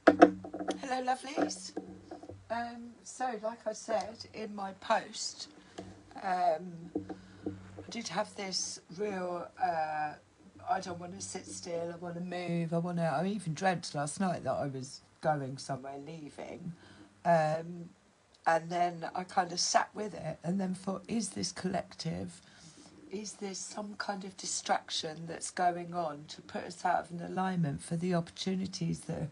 Hello lovelies. So like I said in my post, I did have this real, I don't want to sit still, I want to move, I even dreamt last night that I was going somewhere, leaving. And then I kind of sat with it and then thought, is this collective? Is this some kind of distraction that's going on to put us out of an alignment for the opportunities that are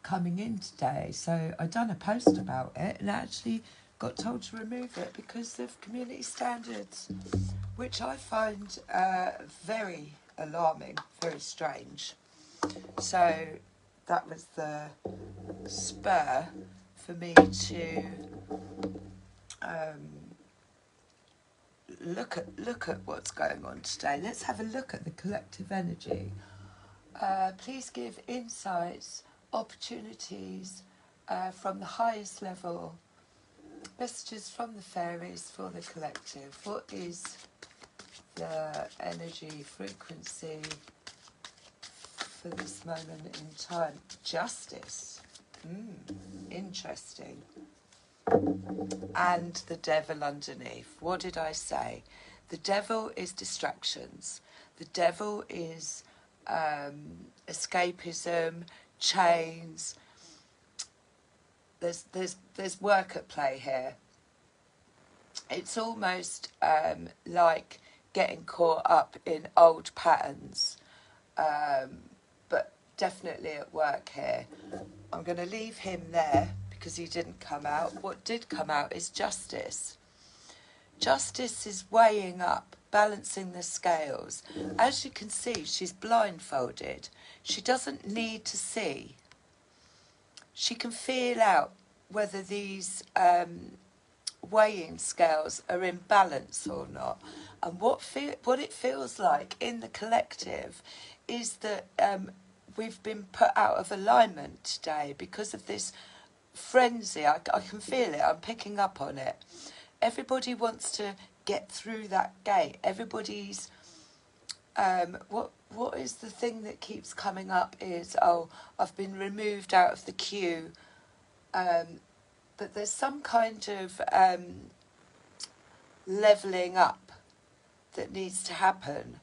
coming in today? So I done a post about it and actually got told to remove it because of community standards, which I find very alarming, very strange. So that was the spur for me to look at what's going on today. Let's have a look at the collective energy. Please give insights, opportunities from the highest level, messages from the fairies for the collective. What is the energy frequency for this moment in time? Justice. Interesting. And the devil underneath. What did I say? The devil is distractions. The devil is escapism, chains. There's work at play here. It's almost like getting caught up in old patterns, but definitely at work here. I'm going to leave him there because he didn't come out. What did come out is justice. Justice is weighing up, balancing the scales. As you can see, she's blindfolded. She doesn't need to see. She can feel out whether these weighing scales are in balance or not. And what it feels like in the collective is that we've been put out of alignment today because of this frenzy. I can feel it. I'm picking up on it. Everybody wants to get through that gate. Everybody's what is the thing that keeps coming up is, oh, I've been removed out of the queue. But there's some kind of levelling up that needs to happen.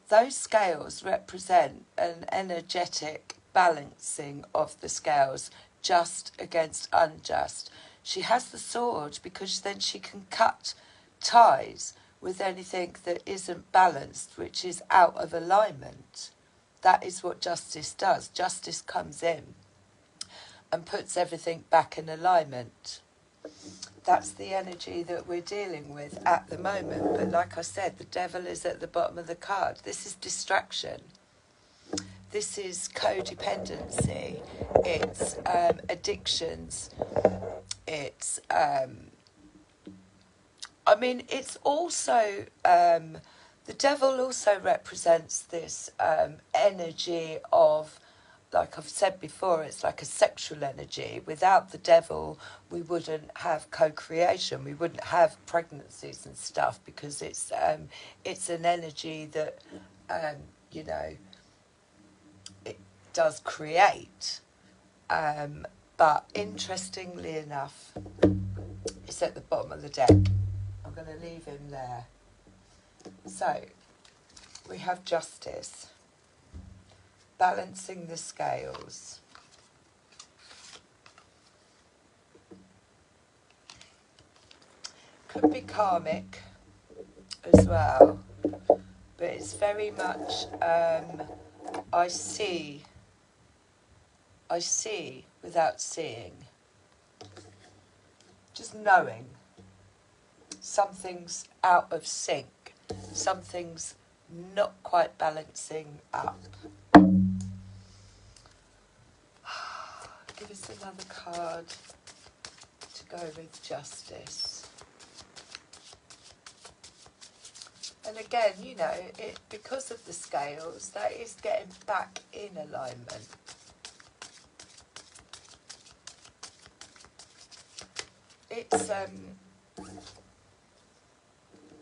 Those scales represent an energetic balancing of the scales, just against unjust. She has the sword because then she can cut ties with anything that isn't balanced, which is out of alignment. That is what justice does. Justice comes in and puts everything back in alignment. That's the energy that we're dealing with at the moment. But like I said, the devil is at the bottom of the card. This is distraction. This is codependency. It's addictions. It's, it's also, the devil also represents this energy of, like I've said before, it's like a sexual energy. Without the devil, we wouldn't have co-creation. We wouldn't have pregnancies and stuff because it's an energy that, it does create. But interestingly enough, it's at the bottom of the deck. I'm going to leave him there. So, we have justice. Balancing the scales. Could be karmic as well, but it's very much I see without seeing. Just knowing something's out of sync, something's not quite balancing up. Give us another card to go with justice. And again, because of the scales, that is getting back in alignment. It's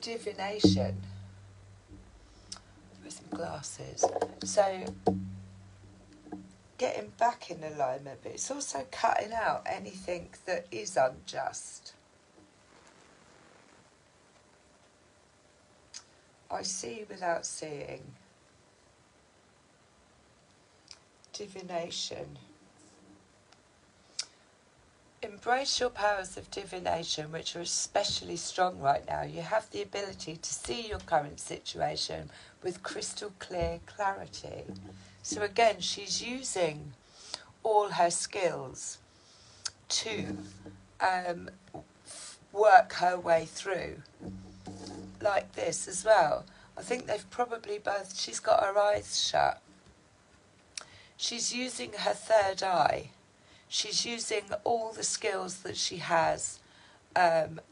divination. With some glasses. So getting back in alignment, but it's also cutting out anything that is unjust. I see without seeing. Divination. Embrace your powers of divination, which are especially strong right now. You have the ability to see your current situation with crystal clear clarity. So again, she's using all her skills to work her way through. Like this as well. I think they've probably both, she's got her eyes shut. She's using her third eye. She's using all the skills that she has.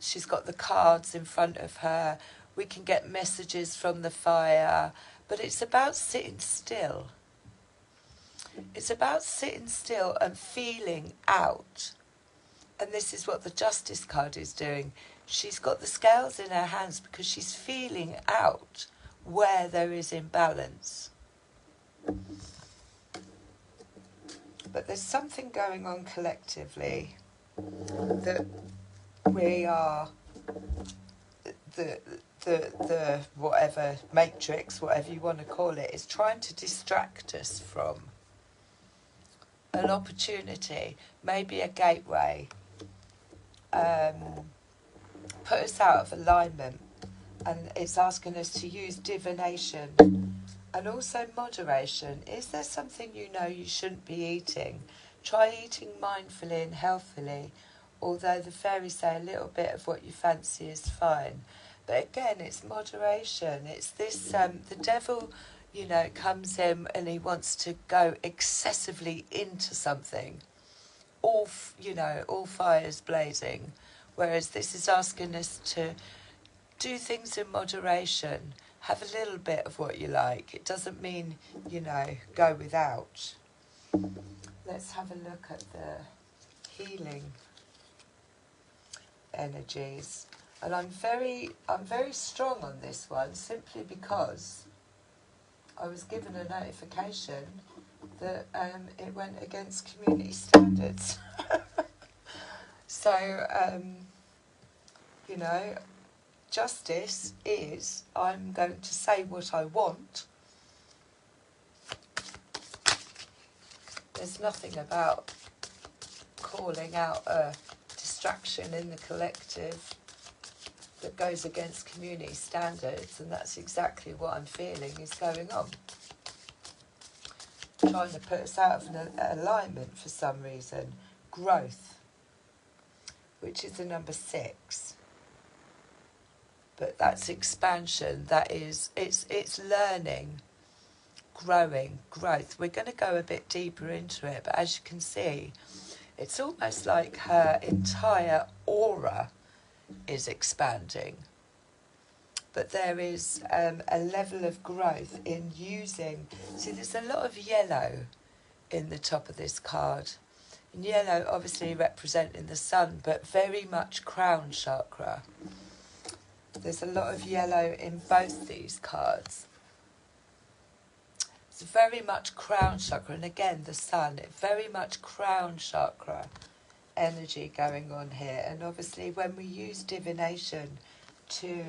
She's got the cards in front of her. We can get messages from the fire. But it's about sitting still. It's about sitting still and feeling out. And this is what the Justice card is doing. She's got the scales in her hands because she's feeling out where there is imbalance. But there's something going on collectively that we are the whatever matrix, whatever you want to call it, is trying to distract us from an opportunity, maybe a gateway, put us out of alignment, and it's asking us to use divination and also moderation. Is there something you know you shouldn't be eating? Try eating mindfully and healthily, although the fairies say a little bit of what you fancy is fine. But again, it's moderation. It's this, the devil, you know, comes in and he wants to go excessively into something. All fires blazing. Whereas this is asking us to do things in moderation. Have a little bit of what you like. It doesn't mean, go without. Let's have a look at the healing energies. And I'm very strong on this one simply because I was given a notification that it went against community standards. So, justice is, I'm going to say what I want. There's nothing about calling out a distraction in the collective that goes against community standards, and that's exactly what I'm feeling is going on. Trying to put us out of an alignment for some reason. Growth, which is the number 6. But that's expansion, it's learning, growing, growth. We're going to go a bit deeper into it, but as you can see, it's almost like her entire aura is expanding. But there is a level of growth in using, see there's a lot of yellow in the top of this card. And yellow obviously representing the sun, but very much crown chakra. There's a lot of yellow in both these cards. It's very much crown chakra, and again the sun, very much crown chakra energy going on here. And obviously when we use divination to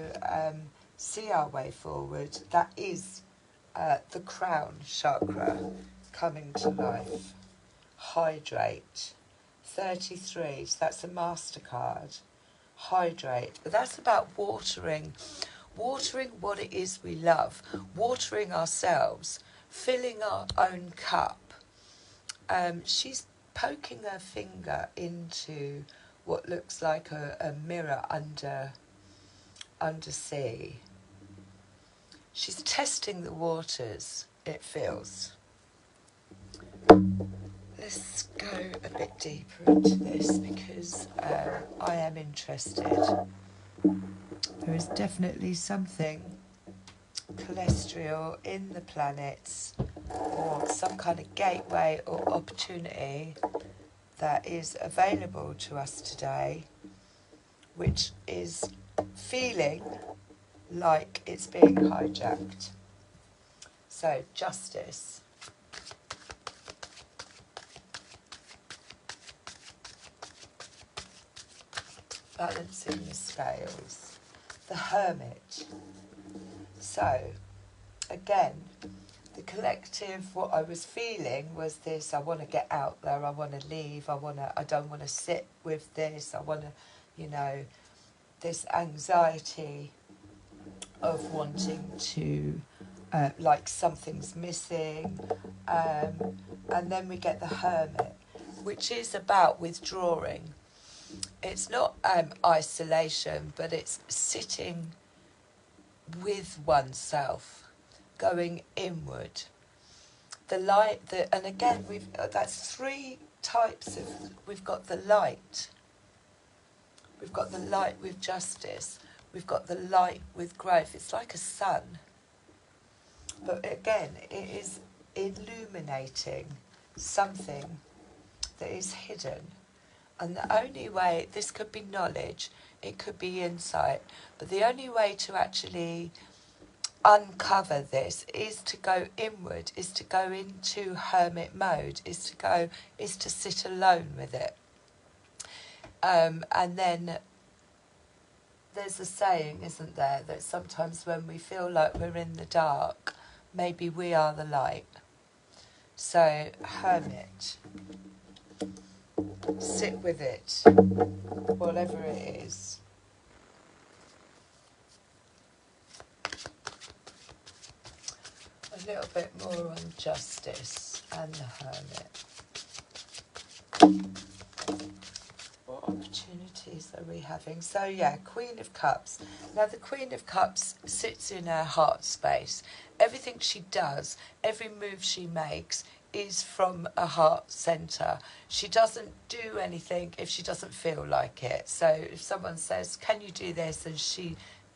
see our way forward, that is the crown chakra coming to life. Hydrate. 33, so that's a MasterCard. Hydrate. But that's about watering what it is we love, watering ourselves, filling our own cup. She's poking her finger into what looks like a mirror undersea. She's testing the waters, it feels. Let's go a bit deeper into this because I am interested. There is definitely something celestial in the planets, or some kind of gateway or opportunity that is available to us today, which is feeling like it's being hijacked. So, justice. balancing the scales, the Hermit. So, again, the collective, what I was feeling was this: I want to get out there, I want to leave, I don't want to sit with this, I want to, you know, this anxiety of wanting to, like something's missing. And then we get the Hermit, which is about withdrawing. It's not isolation, but it's sitting with oneself, going inward. The light, and again, that's three types of. We've got the light. We've got the light with justice. We've got the light with growth. It's like a sun. But again, it is illuminating something that is hidden. And the only way, this could be knowledge, it could be insight, but the only way to actually uncover this is to go inward, is to go into hermit mode, is to sit alone with it. And then there's a saying, isn't there, that sometimes when we feel like we're in the dark, maybe we are the light. So, Hermit, sit with it, whatever it is. A little bit more on justice and the Hermit. What opportunities are we having? So yeah, Queen of Cups. Now the Queen of Cups sits in her heart space. Everything she does, every move she makes is from a heart centre. She doesn't do anything if she doesn't feel like it. So if someone says, can you do this? And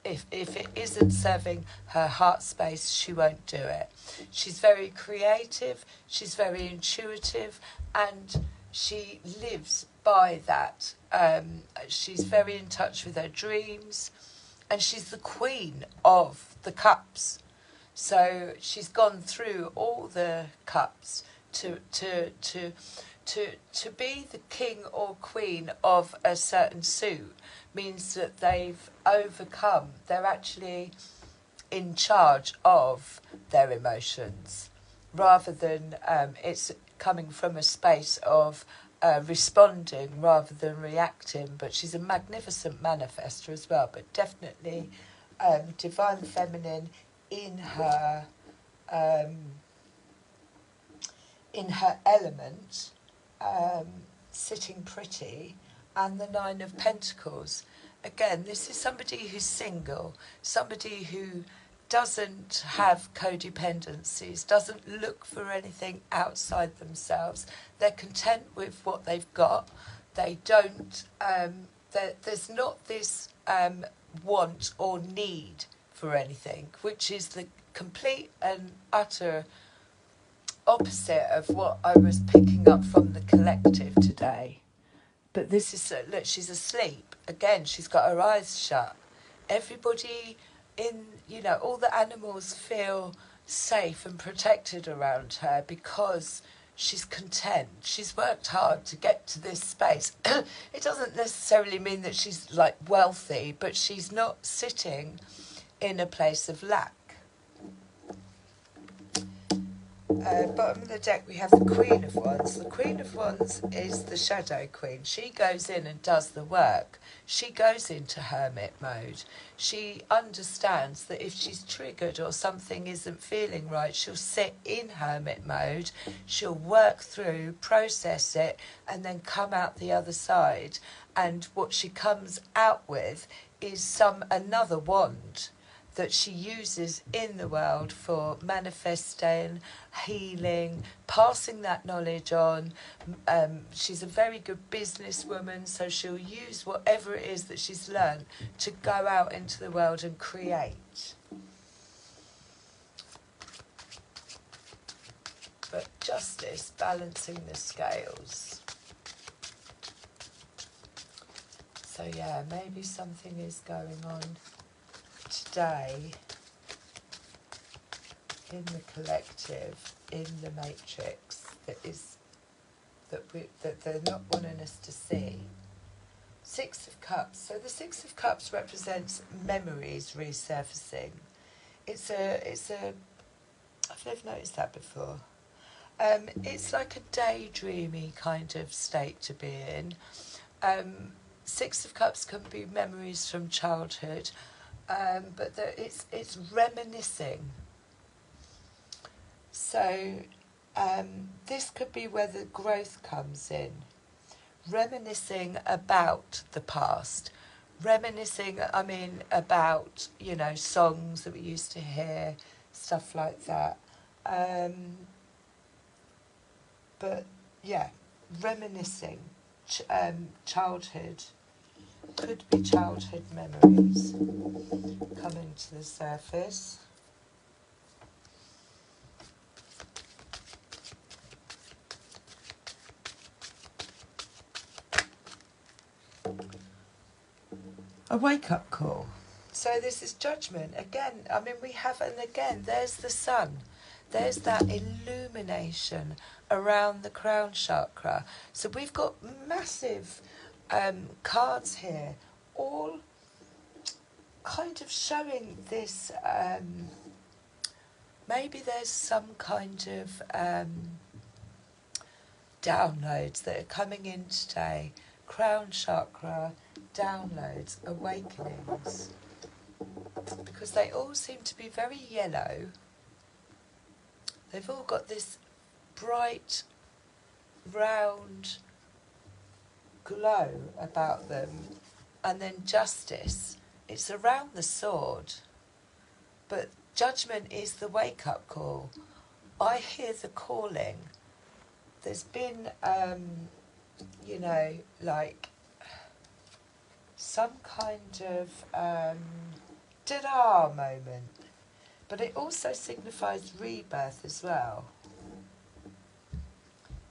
if it isn't serving her heart space, she won't do it. She's very creative, she's very intuitive, and she lives by that. She's very in touch with her dreams, and she's the Queen of the Cups. So she's gone through all the cups to be the king or queen of a certain suit means that they've overcome. They're actually in charge of their emotions, rather than it's coming from a space of responding rather than reacting. But she's a magnificent manifester as well, but definitely divine feminine in her element, sitting pretty. And the Nine of Pentacles, again, this is somebody who's single, somebody who doesn't have codependencies, doesn't look for anything outside themselves. They're content with what they've got. They don't, there's not this want or need for anything, which is the complete and utter opposite of what I was picking up from the collective today. But this is, look, she's asleep. Again, she's got her eyes shut. Everybody all the animals feel safe and protected around her because she's content. She's worked hard to get to this space. It doesn't necessarily mean that she's like wealthy, but she's not sitting in a place of lack. Bottom of the deck we have the Queen of Wands. The Queen of Wands is the shadow queen. She goes in and does the work. She goes into hermit mode. She understands that if she's triggered or something isn't feeling right, she'll sit in hermit mode. She'll work through, process it, and then come out the other side. And what she comes out with is another wand that she uses in the world for manifesting, healing, passing that knowledge on. She's a very good businesswoman, so she'll use whatever it is that she's learned to go out into the world and create. But justice, balancing the scales. So yeah, maybe something is going on today in the collective, in the matrix, that they're not wanting us to see. Six of Cups. So the Six of Cups represents memories resurfacing. It's a. I've never noticed that before. It's like a daydreamy kind of state to be in. Six of Cups can be memories from childhood, but it's reminiscing. So this could be where the growth comes in. Reminiscing about the past. Reminiscing, I mean, about, you know, songs that we used to hear, stuff like that. But, yeah, reminiscing. Childhood. Could be childhood memories coming to the surface. A wake-up call. So this is judgment. Again, I mean, we have, and again, there's the sun. There's that illumination around the crown chakra. So we've got massive cards here, all kind of showing this, maybe there's some kind of downloads that are coming in today. Crown chakra, downloads, awakenings, because they all seem to be very yellow. They've all got this bright, round glow about them. And then justice, it's around the sword, but judgment is the wake-up call. I hear the calling. There's been, you know, like some kind of ta-da moment, but it also signifies rebirth as well.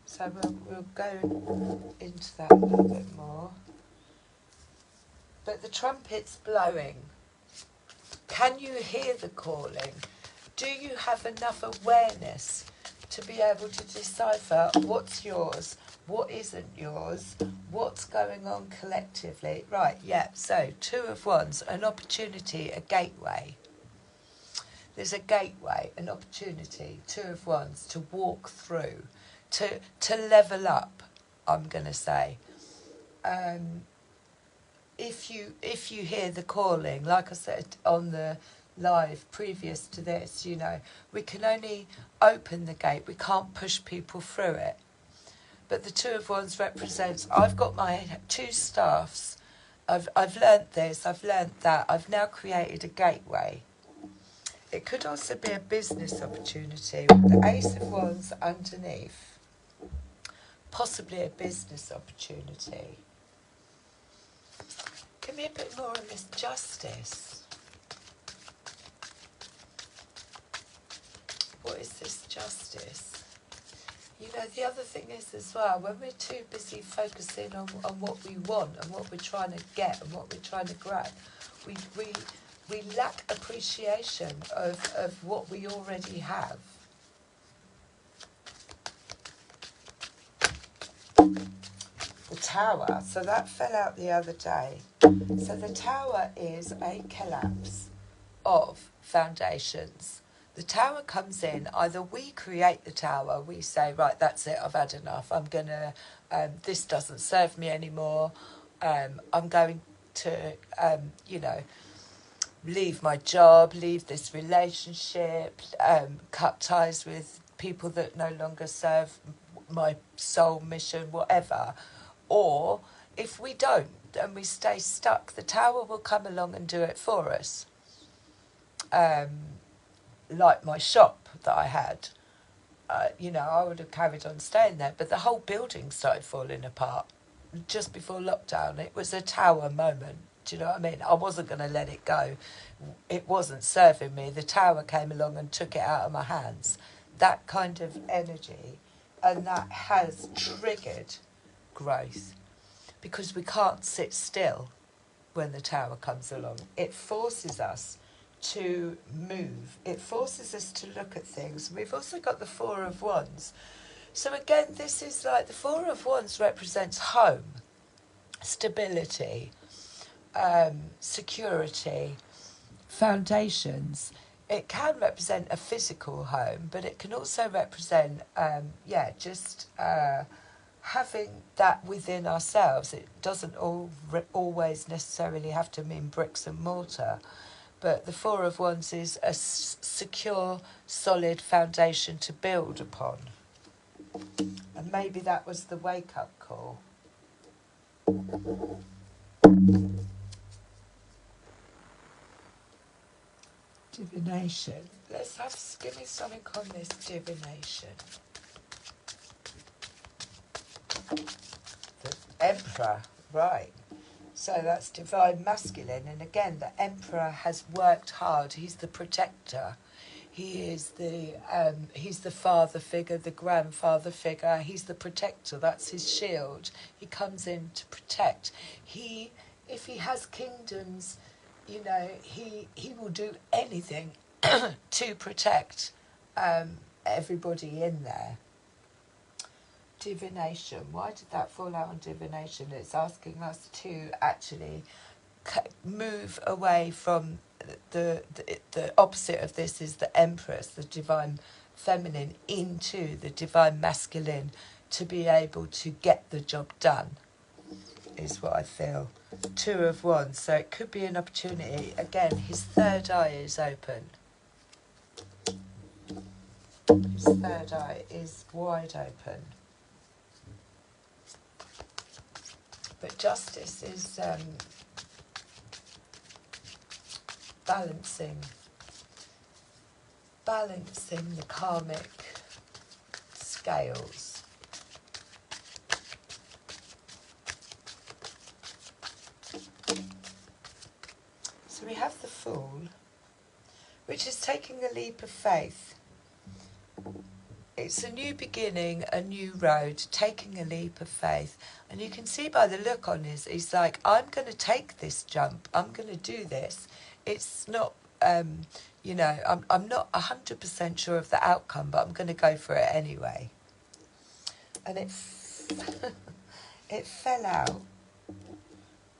So we'll go into that a little bit more. But the trumpet's blowing. Can you hear the calling? Do you have enough awareness to be able to decipher what's yours, what isn't yours, what's going on collectively? Right, yeah, so Two of Wands, an opportunity, a gateway. There's a gateway, an opportunity, Two of Wands, to walk through, to level up, I'm going to say. If you hear the calling, like I said on the live previous to this, you know, we can only open the gate, we can't push people through it. But the Two of Wands represents, I've got my two staffs, I've learnt this, I've learnt that, I've now created a gateway. It could also be a business opportunity with the Ace of Wands underneath, possibly a business opportunity. Give me a bit more on this justice. What is this justice? You know, the other thing is as well, when we're too busy focusing on what we want and what we're trying to get and what we're trying to grab, we lack appreciation of what we already have. The Tower, so that fell out the other day. So the Tower is a collapse of foundations. The Tower comes in, either we create the Tower, we say, right, that's it, I've had enough, I'm going to, this doesn't serve me anymore, I'm going to, you know, leave my job, leave this relationship, cut ties with people that no longer serve my soul mission, whatever. Or if we don't and we stay stuck, the Tower will come along and do it for us. Like my shop that I had, you know, I would have carried on staying there, but the whole building started falling apart just before lockdown. It was a Tower moment. Do you know what I mean? I wasn't going to let it go. It wasn't serving me. The Tower came along and took it out of my hands. That kind of energy, and that has triggered growth, because we can't sit still when the Tower comes along. It forces us to move. It forces us to look at things. We've also got the Four of Wands. So again, this is like the Four of Wands represents home. stability, security, foundations. It can represent a physical home, but it can also represent, just having that within ourselves. It doesn't always necessarily have to mean bricks and mortar, but the Four of Wands is a secure, solid foundation to build upon. And maybe that was the wake-up call. Divination. Give me something on this divination. The Emperor, right. So that's divine masculine. And again, the Emperor has worked hard. He's the protector. He's the father figure, the grandfather figure. He's the protector. That's his shield. He comes in to protect. If he has kingdoms, he will do anything to protect everybody in there. Divination. Why did that fall out on divination? It's asking us to actually move away from the opposite of this is the Empress, the divine feminine, into the divine masculine to be able to get the job done, is what I feel. Two of Wands, so it could be an opportunity. Again, his third eye is open. His third eye is wide open. But Justice is balancing the karmic scales. So we have the Fool, which is taking a leap of faith. It's a new beginning, a new road, taking a leap of faith. And you can see by the look on he's like, I'm going to take this jump. I'm going to do this. It's not, I'm not 100% sure of the outcome, but I'm going to go for it anyway. And it fell out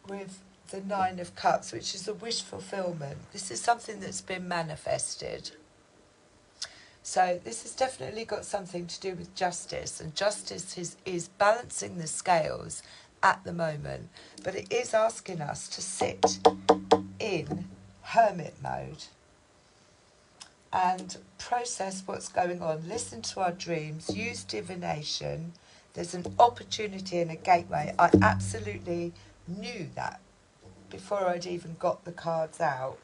with the Nine of Cups, which is a wish fulfillment. This is something that's been manifested. So this has definitely got something to do with justice, and justice is balancing the scales at the moment, but it is asking us to sit in hermit mode and process what's going on, listen to our dreams, use divination. There's an opportunity and a gateway. I absolutely knew that before I'd even got the cards out.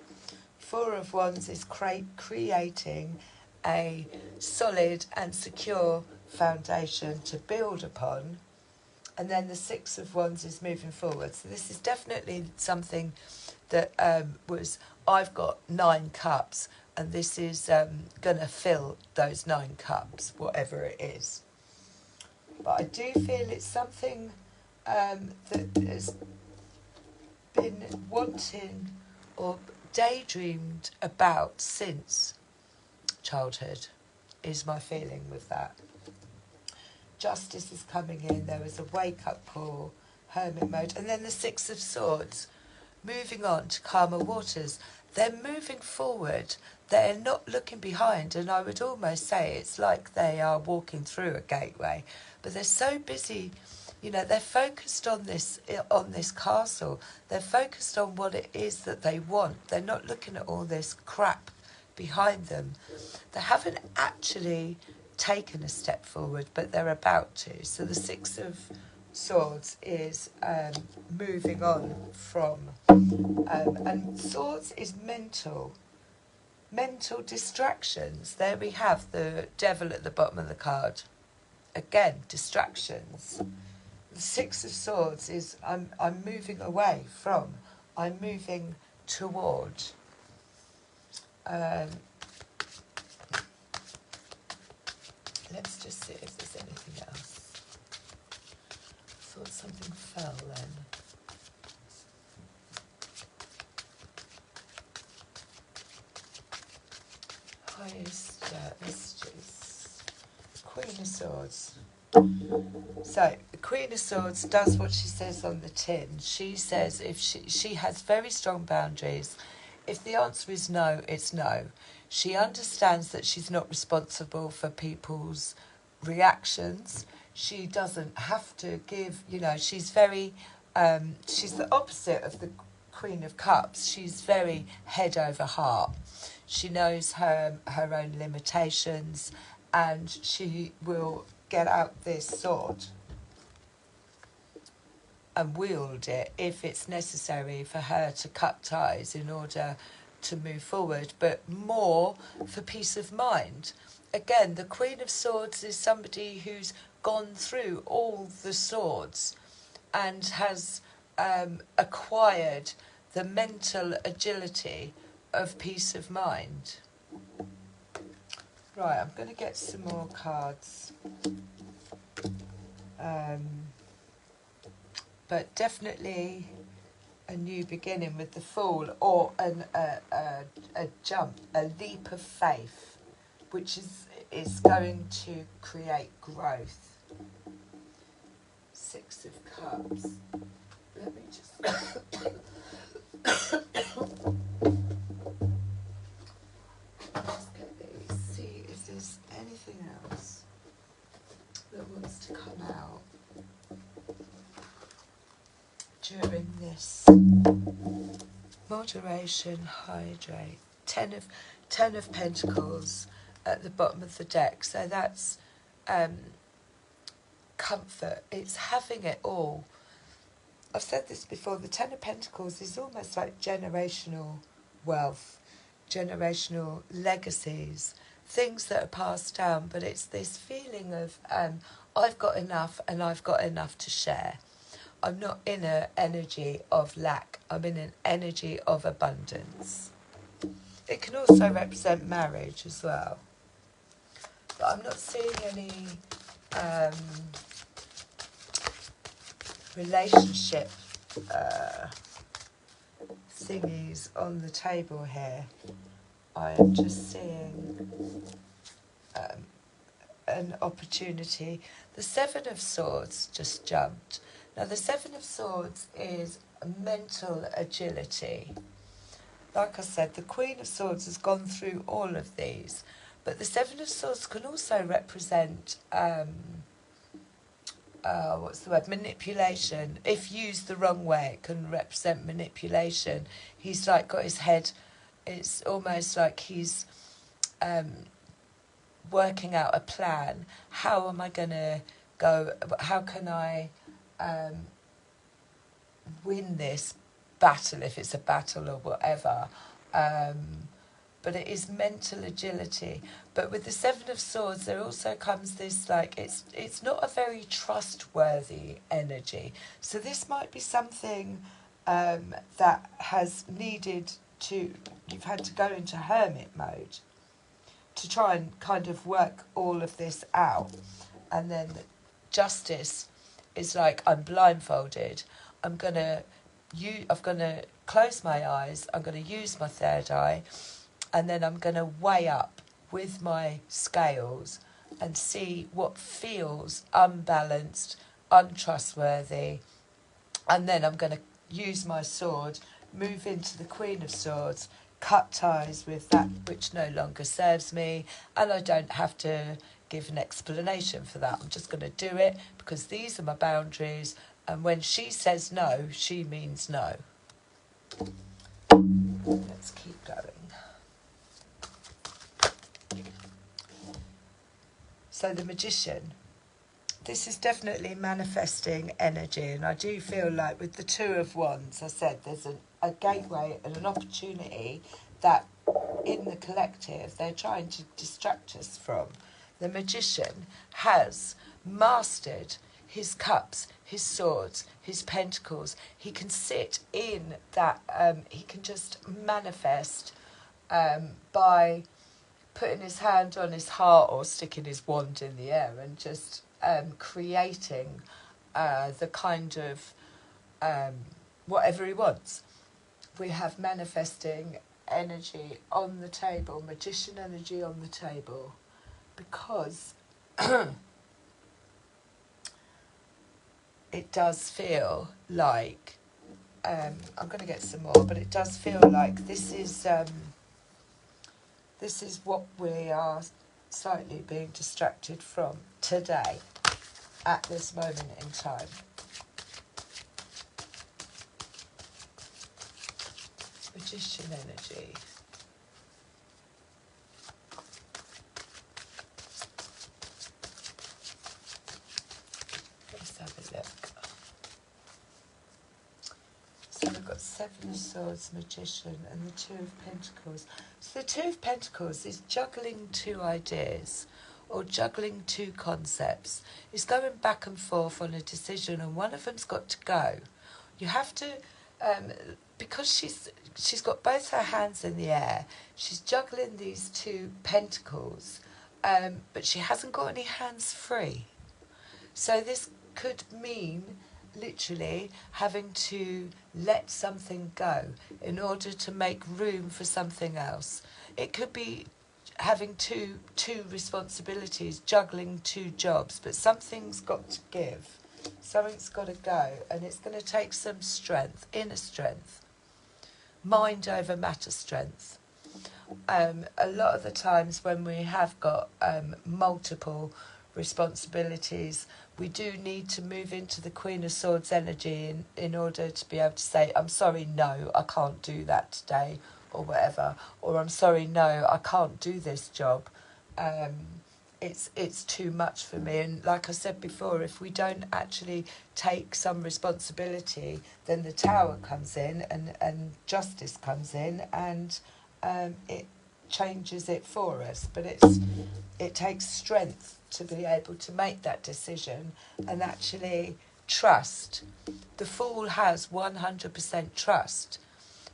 Four of Wands is creating a solid and secure foundation to build upon, and then the Six of Wands is moving forward. So this is definitely something that I've got 9 cups, and this is going to fill those 9 cups, whatever it is. But I do feel it's something that has been wanting or daydreamed about since childhood, is my feeling with that. Justice is coming in. There is a wake-up call, hermit mode, and then the Six of Swords, moving on to calmer waters. They're moving forward. They're not looking behind, and I would almost say it's like they are walking through a gateway, but they're so busy. They're focused on this castle. They're focused on what it is that they want. They're not looking at all this crap behind them. They haven't actually taken a step forward, but they're about to. So the Six of Swords is moving on from, and Swords is mental distractions. There we have the Devil at the bottom of the card. Again, distractions. The Six of Swords is I'm moving away from, I'm moving toward. Let's just see if there's anything else. I thought something fell then. Highest mysteries. Queen of Swords. So the Queen of Swords does what she says on the tin. She says if she has very strong boundaries. If the answer is no, it's no. She understands that she's not responsible for people's reactions. She doesn't have to give, she's very, she's the opposite of the Queen of Cups. She's very head over heart. She knows her own limitations, and she will get out this sword and wield it if it's necessary for her to cut ties in order to move forward, but more for peace of mind. Again, the Queen of Swords is somebody who's gone through all the swords and has acquired the mental agility of peace of mind. Right, I'm going to get some more cards. But definitely a new beginning with the Fool, or a jump, a leap of faith, which is going to create growth. Six of Cups. Let me just get these, see if there's anything else that wants to come out during this. Moderation, hydrate. Ten of Pentacles at the bottom of the deck. So that's comfort. It's having it all. I've said this before. The Ten of Pentacles is almost like generational wealth, generational legacies, things that are passed down. But it's this feeling of I've got enough and I've got enough to share. I'm not in an energy of lack. I'm in an energy of abundance. It can also represent marriage as well. But I'm not seeing any relationship thingies on the table here. I am just seeing an opportunity. The Seven of Swords just jumped. Now the Seven of Swords is mental agility. Like I said, the Queen of Swords has gone through all of these, but the Seven of Swords can also represent manipulation. If used the wrong way, it can represent manipulation. He's like got his head, it's almost like he's working out a plan. How am I going to go, how can I win this battle, if it's a battle or whatever. But it is mental agility. But with the Seven of Swords, there also comes this, like, it's not a very trustworthy energy. So this might be something that has needed to, you've had to go into hermit mode to try and kind of work all of this out. And then justice is like, I'm blindfolded. I'm going to close my eyes. I'm going to use my third eye. And then I'm going to weigh up with my scales and see what feels unbalanced, untrustworthy. And then I'm going to use my sword, move into the Queen of Swords, cut ties with that which no longer serves me. And I don't have to give an explanation for that. I'm just going to do it because these are my boundaries. And when she says no, she means no. Let's keep going. So the Magician, this is definitely manifesting energy, and I do feel like with the Two of Wands, I said there's a gateway and an opportunity that in the collective they're trying to distract us from. The Magician has mastered his cups, his swords, his pentacles. He can sit in that, he can just manifest by putting his hand on his heart or sticking his wand in the air and just creating the kind of whatever he wants. We have manifesting energy on the table, magician energy on the table, because it does feel like, I'm going to get some more, but it does feel like this is what we are slightly being distracted from today, at this moment in time. Magician energy. Let's have a look. So we've got Seven of Swords, Magician, and the Two of Pentacles. So the Two of Pentacles is juggling two ideas, or juggling two concepts. It's going back and forth on a decision, and one of them's got to go. You have to, because she's got both her hands in the air, she's juggling these two pentacles, but she hasn't got any hands free. So this could mean literally having to let something go in order to make room for something else. It could be having two responsibilities, juggling two jobs, but something's got to give. Something's got to go, and it's going to take some strength, inner strength, mind over matter strength. A lot of the times when we have got multiple responsibilities, we do need to move into the Queen of Swords energy in order to be able to say, I'm sorry, no, I can't do that today, or whatever, or I'm sorry, no, I can't do this job. It's too much for me. And like I said before, if we don't actually take some responsibility, then the Tower comes in and justice comes in, and it changes it for us. But it takes strength to be able to make that decision and actually trust. The Fool has 100% trust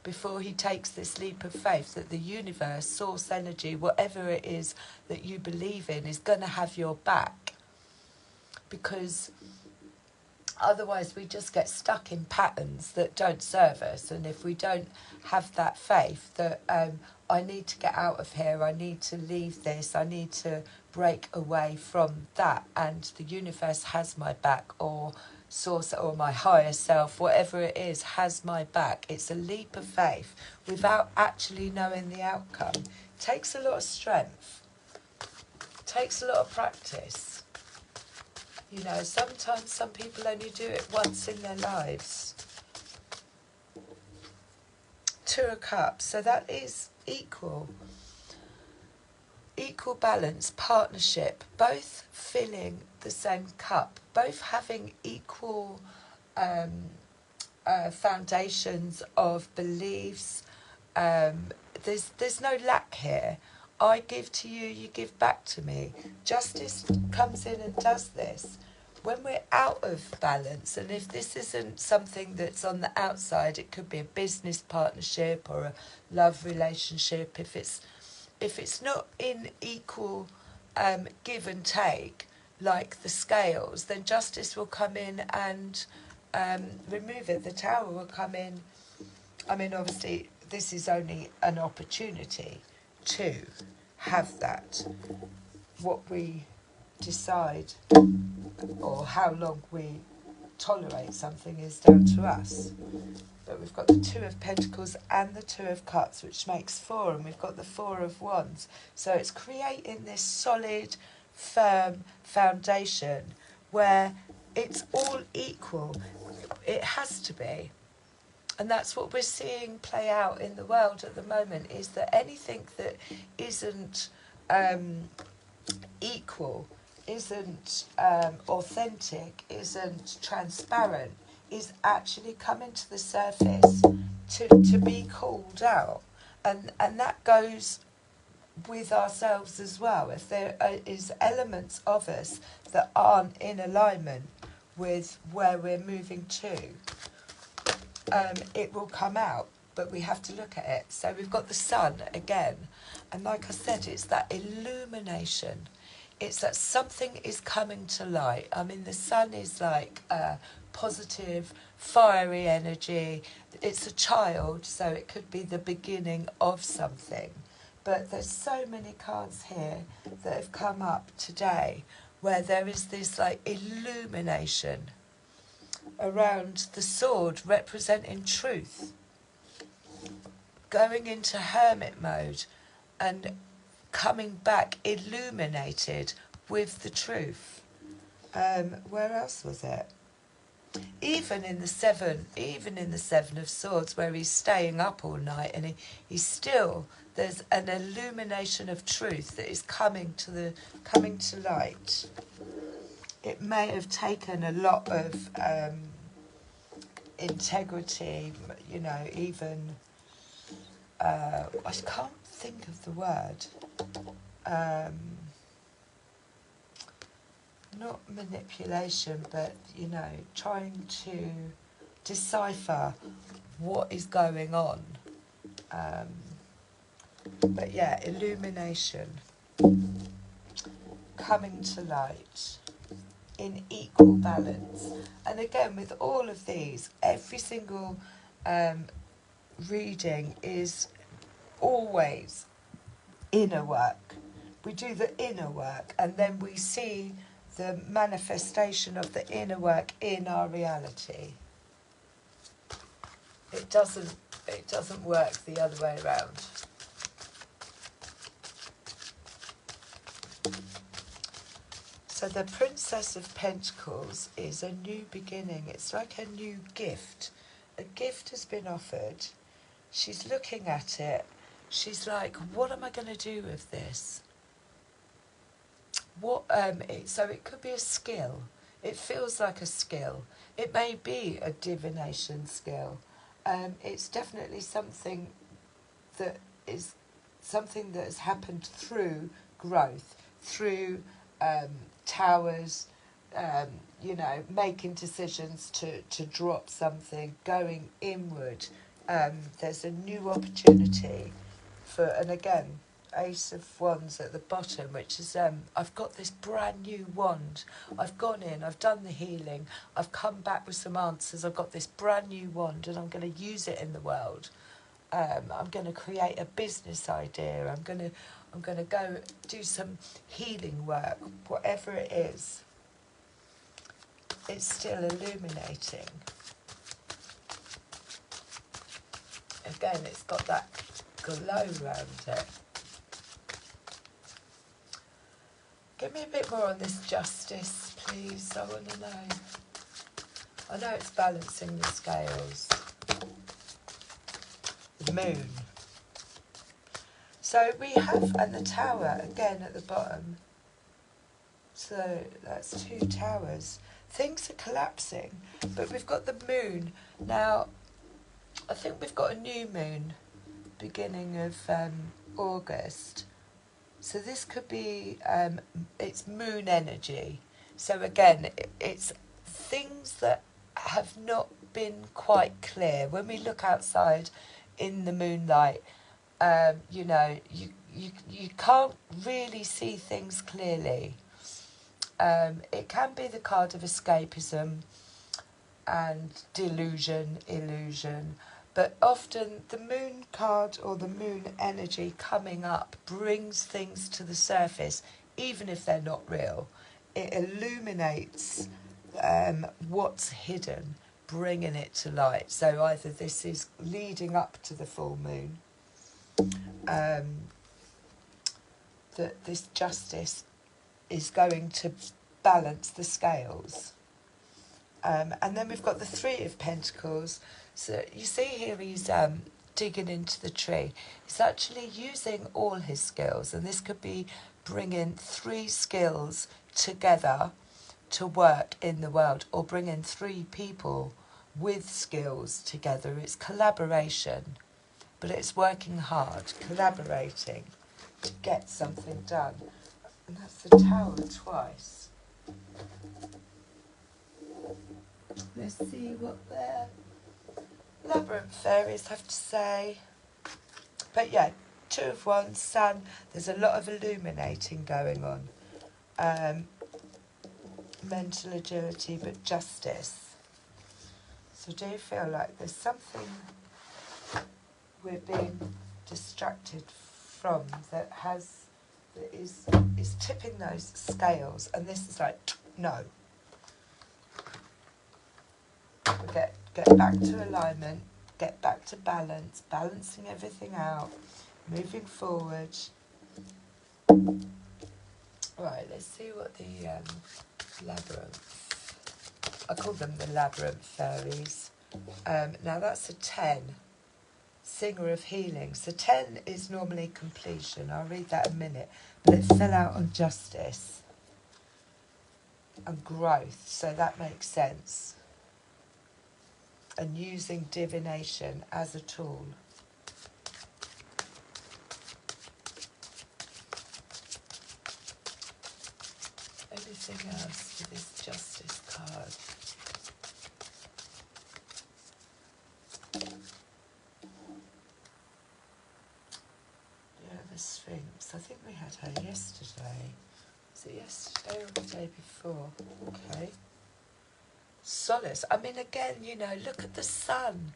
before he takes this leap of faith that the universe, source energy, whatever it is that you believe in, is going to have your back. Because otherwise we just get stuck in patterns that don't serve us. And if we don't have that faith that I need to get out of here, I need to leave this, I need to break away from that, and the universe has my back, or source or my higher self, whatever it is, has my back. It's a leap of faith without actually knowing the outcome. It takes a lot of strength. It takes a lot of practice. You know, sometimes some people only do it once in their lives. Two of Cups, so that is equal balance, partnership, both filling the same cup, both having equal foundations of beliefs. There's no lack here. I give to you, you give back to me. Justice comes in and does this. When we're out of balance, and if this isn't something that's on the outside, it could be a business partnership or a love relationship. If it's not in equal give and take, like the scales, then justice will come in and remove it. The Tower will come in. I mean, obviously, this is only an opportunity to have that. What we decide or how long we tolerate something is down to us. But we've got the Two of Pentacles and the Two of Cups, which makes 4, and we've got the Four of Wands. So it's creating this solid, firm foundation where it's all equal. It has to be. And that's what we're seeing play out in the world at the moment, is that anything that isn't equal, isn't authentic, isn't transparent, is actually coming to the surface to be called out. And that goes with ourselves as well. If there is elements of us that aren't in alignment with where we're moving to, it will come out, but we have to look at it. So we've got the Sun again, and like I said, it's that illumination. It's that something is coming to light. I mean, the Sun is like positive, fiery energy. It's a child, so it could be the beginning of something. But there's so many cards here that have come up today where there is this like illumination. around the sword representing truth, going into hermit mode and coming back illuminated with the truth. Where else was it? Even in the seven of swords, where he's staying up all night and he's still, there's an illumination of truth that is coming to light. It may have taken a lot of integrity, you know, even I can't think of the word. Not manipulation, but, you know, trying to decipher what is going on. But yeah, illumination, coming to light in equal balance. And again, with all of these, every single reading is always inner work. We do the inner work, and then we see the manifestation of the inner work in our reality. It doesn't work the other way around. So the Princess of Pentacles is a new beginning. It's like a new gift. A gift has been offered. She's looking at it. She's like, what am I going to do with this? So it could be a skill. It feels like a skill. It may be a divination skill. It's definitely something that has happened through growth, through towers, you know, making decisions to drop something, going inward. There's a new opportunity and again, Ace of Wands at the bottom, which is, I've got this brand new wand. I've gone in, I've done the healing, I've come back with some answers, I've got this brand new wand and I'm going to use it in the world. I'm going to create a business idea, I'm going to go do some healing work, whatever it is. It's still illuminating. Again, it's got that glow around it. Give me a bit more on this justice, please. I want to know. I know it's balancing the scales. The moon. So we have, and the tower again at the bottom. So that's 2 towers. Things are collapsing, but we've got the moon. Now, I think we've got a new moon beginning of August. So this could be, it's moon energy. So again, it's things that have not been quite clear. When we look outside in the moonlight, you know, you can't really see things clearly. It can be the card of escapism and delusion, illusion. But often the moon card or the moon energy coming up brings things to the surface, even if they're not real. It illuminates what's hidden, bringing it to light. So either this is leading up to the full moon, that this justice is going to balance the scales. And then we've got the 3 of Pentacles. So you see here he's digging into the tree. He's actually using all his skills, and this could be bringing 3 skills together to work in the world, or bringing 3 people with skills together. It's collaboration, but it's working hard, collaborating to get something done. And that's the Tower twice. Let's see what their labyrinth fairies have to say. But yeah, 2 of Wands, Sun. There's a lot of illuminating going on. Mental agility, but justice. So do you feel like there's something we're being distracted from that is tipping those scales, and this is like, no. We get back to alignment, get back to balance, balancing everything out, moving forward. Right, let's see what the labyrinth, I call them the labyrinth fairies. Now that's a 10, singer of healing. So 10 is normally completion. I'll read that in a minute. But it fell out on justice and growth, so that makes sense. And using divination as a tool. Anything else for this justice card? Yeah, the Sphinx. I think we had her yesterday. Was it yesterday or the day before? Okay. Solace. I mean, again, you know, look at the sun.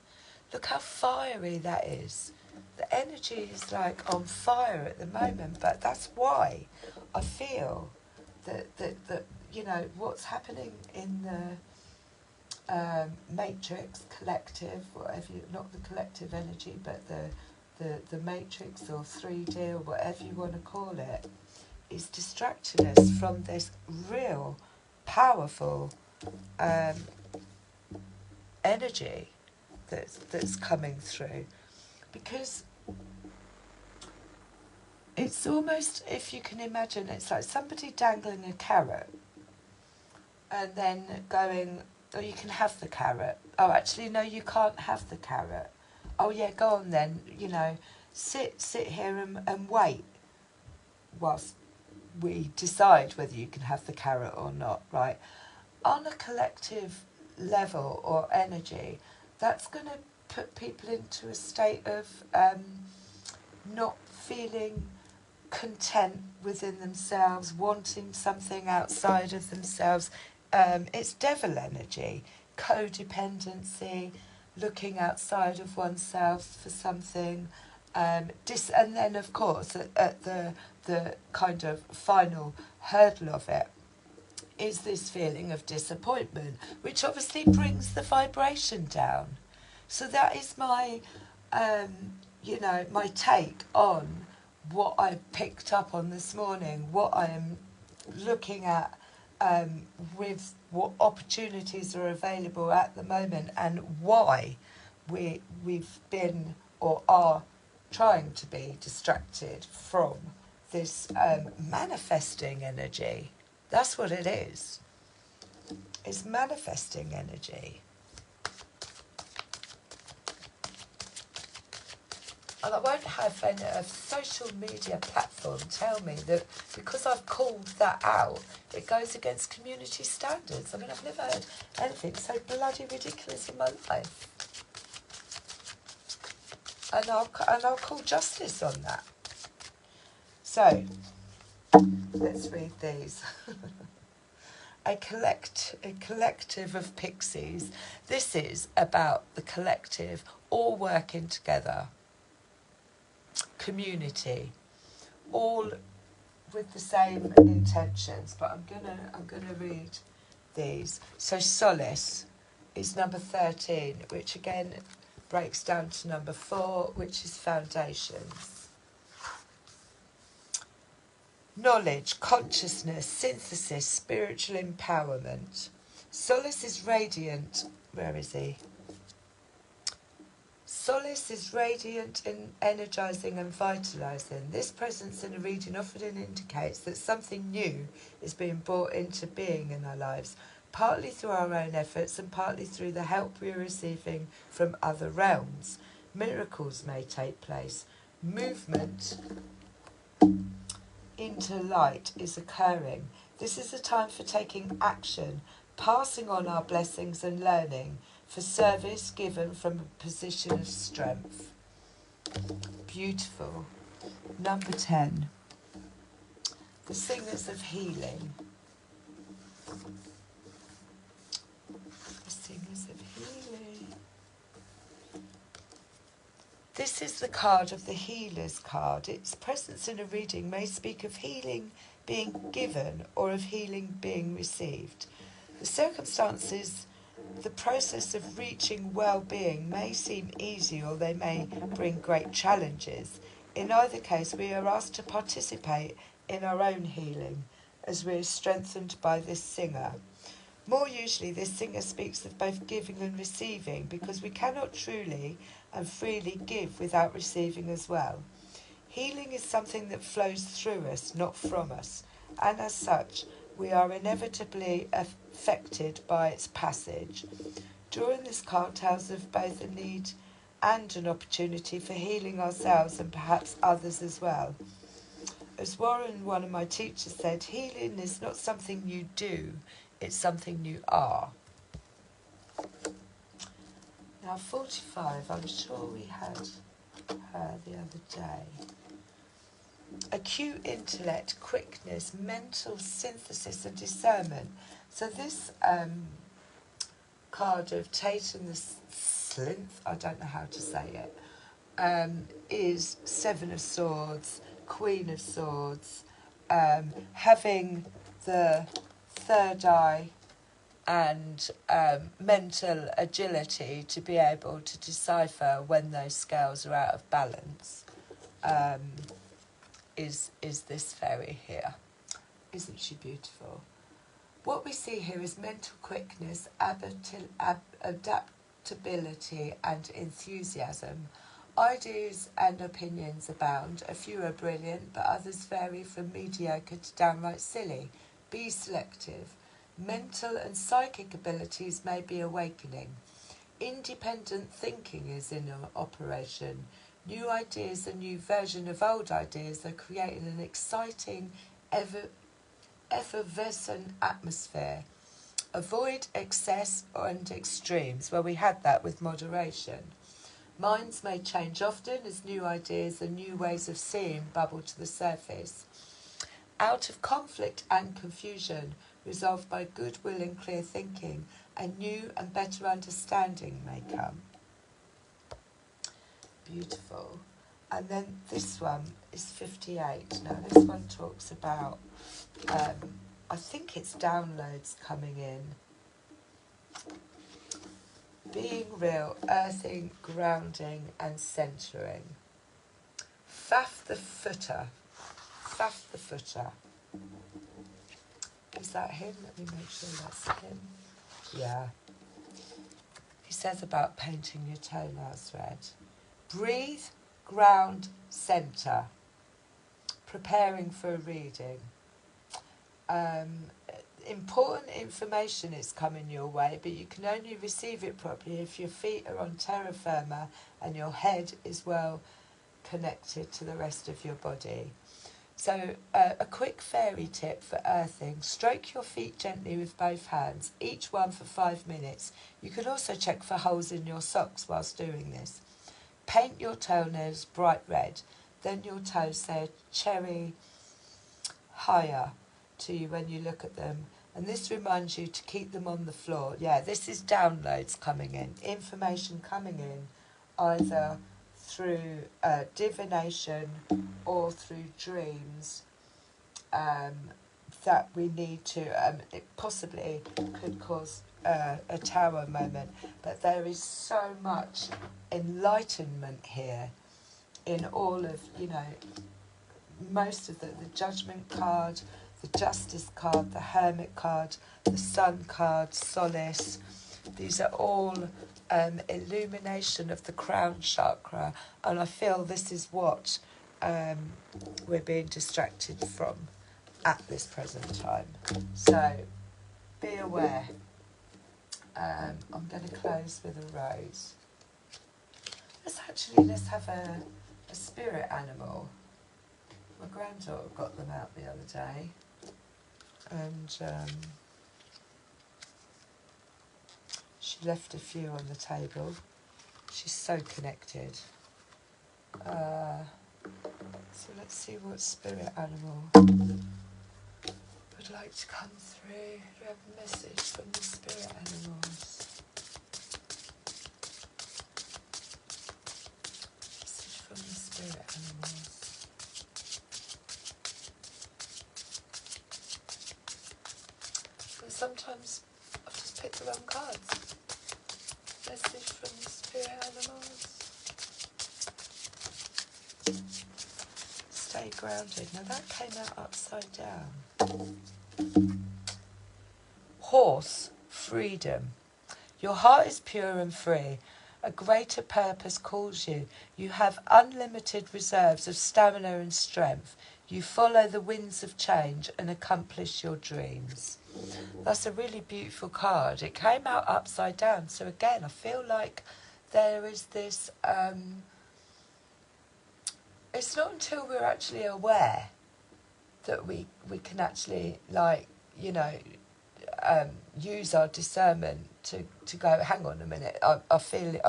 Look how fiery that is. The energy is like on fire at the moment, but that's why I feel that you know, what's happening in the matrix collective, whatever you, not the collective energy, but the matrix or 3D or whatever you want to call it, is distracting us from this real powerful energy that's coming through, because it's almost, if you can imagine, it's like somebody dangling a carrot and then going, oh, you can have the carrot. Oh, actually, no, you can't have the carrot. Oh, yeah, go on then, you know, sit here and wait whilst we decide whether you can have the carrot or not, right? On a collective level or energy, that's going to put people into a state of not feeling content within themselves, wanting something outside of themselves. It's devil energy, codependency, looking outside of oneself for something. And then, of course, at the kind of final hurdle of it is this feeling of disappointment, which obviously brings the vibration down. So that is my, you know, my take on what I picked up on this morning, what I am looking at with what opportunities are available at the moment, and why we've been or are trying to be distracted from this manifesting energy. That's what it is. It's manifesting energy. And I won't have a social media platform tell me that because I've called that out, it goes against community standards. I mean, I've never heard anything so bloody ridiculous in my life. And I'll call justice on that. So, let's read these. A collective of pixies. This is about the collective all working together. Community, all with the same intentions, but I'm gonna read these. So solace is number 13, which again breaks down to number 4, which is foundations. Knowledge, consciousness, synthesis, spiritual empowerment. Solace is radiant. Where is he? Solace is radiant and energising and vitalising. This presence in a reading often indicates that something new is being brought into being in our lives, partly through our own efforts and partly through the help we are receiving from other realms. Miracles may take place. Movement into light is occurring. This is a time for taking action, passing on our blessings and learning, for service given from a position of strength. Beautiful. Number 10. The Singers of Healing. The Singers of Healing. This is the card of the Healer's card. Its presence in a reading may speak of healing being given or of healing being received. The circumstances the process of reaching well-being may seem easy or they may bring great challenges. In either case, we are asked to participate in our own healing as we are strengthened by this singer. More usually, this singer speaks of both giving and receiving, because we cannot truly and freely give without receiving as well. Healing is something that flows through us, not from us, and as such, we are inevitably affected by its passage. Drawing this card tells of both a need and an opportunity for healing ourselves and perhaps others as well. As Warren, one of my teachers, said, healing is not something you do, it's something you are. Now 45, I'm sure we had her the other day. Acute intellect, quickness, mental synthesis and discernment. So this card of Tate and the Slinth, I don't know how to say it, is Seven of Swords, Queen of Swords, having the third eye and mental agility to be able to decipher when those scales are out of balance, is this fairy here. Isn't she beautiful? What we see here is mental quickness, adaptability and enthusiasm. Ideas and opinions abound. A few are brilliant, but others vary from mediocre to downright silly. Be selective. Mental and psychic abilities may be awakening. Independent thinking is in operation. New ideas and new version of old ideas are creating an exciting, effervescent atmosphere. Avoid excess and extremes. Well, we had that with moderation. Minds may change often as new ideas and new ways of seeing bubble to the surface. Out of conflict and confusion, resolved by goodwill and clear thinking, a new and better understanding may come. Beautiful. And then this one is 58. Now this one talks about, I think it's downloads coming in. Being real, earthing, grounding and centering. Faf the Footer. Faf the Footer. Is that him? Let me make sure that's him. Yeah. He says about painting your toenails red. Breathe, ground, centre. Preparing for a reading. Important information is coming your way, but you can only receive it properly if your feet are on terra firma and your head is well connected to the rest of your body. So a quick fairy tip for earthing: stroke your feet gently with both hands, each one for 5 minutes. You can also check for holes in your socks whilst doing this. Paint your toenails bright red, then your toes say a cherry higher to you when you look at them, and this reminds you to keep them on the floor. Yeah, this is downloads coming in, information coming in either through divination or through dreams that we need to, it possibly could cause a tower moment, but there is so much enlightenment here in all of, most of the judgment card, the justice card, the hermit card, the sun card, solace. These are all illumination of the crown chakra, and I feel this is what we're being distracted from at this present time. So be aware. I'm going to close with a rose. Let's have a spirit animal. My granddaughter got them out the other day, and she left a few on the table. She's so connected. So let's see what spirit animal would like to come through. Do we have a message from the spirit animals? Message from the spirit animals. But sometimes I've just picked the wrong cards. stay grounded. Now that came out upside down. Horse, freedom. Your heart is pure and free. A greater purpose calls you. You have unlimited reserves of stamina and strength. You follow the winds of change and accomplish your dreams. That's a really beautiful card. It came out upside down. So again, I feel like there is this... it's not until we're actually aware that we can actually, like, you know, use our discernment to go, hang on a minute, I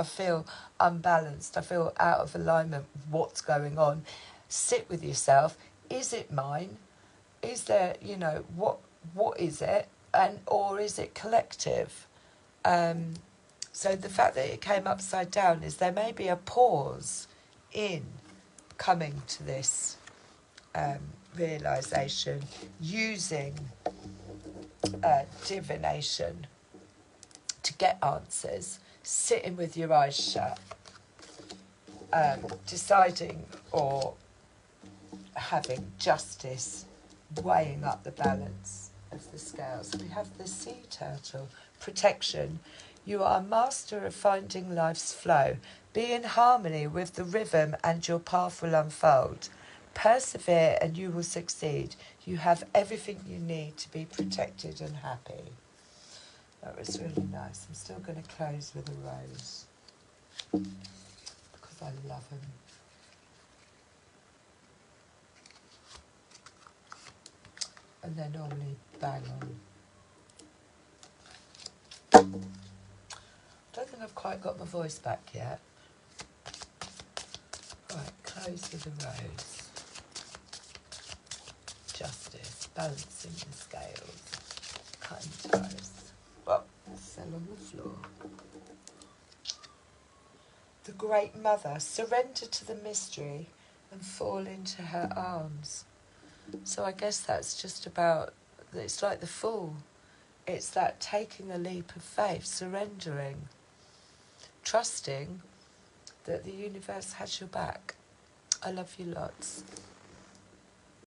feel unbalanced, I feel out of alignment with what's going on. Sit with yourself. Is it mine? Is there, you know, what is it? And or is it collective? So the fact that it came upside down is there may be a pause in coming to this realisation, using divination to get answers, sitting with your eyes shut, deciding or having justice, weighing up the balance of the scales. We have the sea turtle, protection. You are a master of finding life's flow. Be in harmony with the rhythm and your path will unfold. Persevere and you will succeed. You have everything you need to be protected and happy. That was really nice. I'm still going to close with a rose because I love them. And they're normally bang on. I don't think I've quite got my voice back yet. Right, close with a rose. Justice, balancing the scales, cutting ties. Well, fell on the floor. The Great Mother, surrender to the mystery and fall into her arms. So I guess that's just about, it's like the Fool. It's that taking a leap of faith, surrendering, trusting that the universe has your back. I love you lots.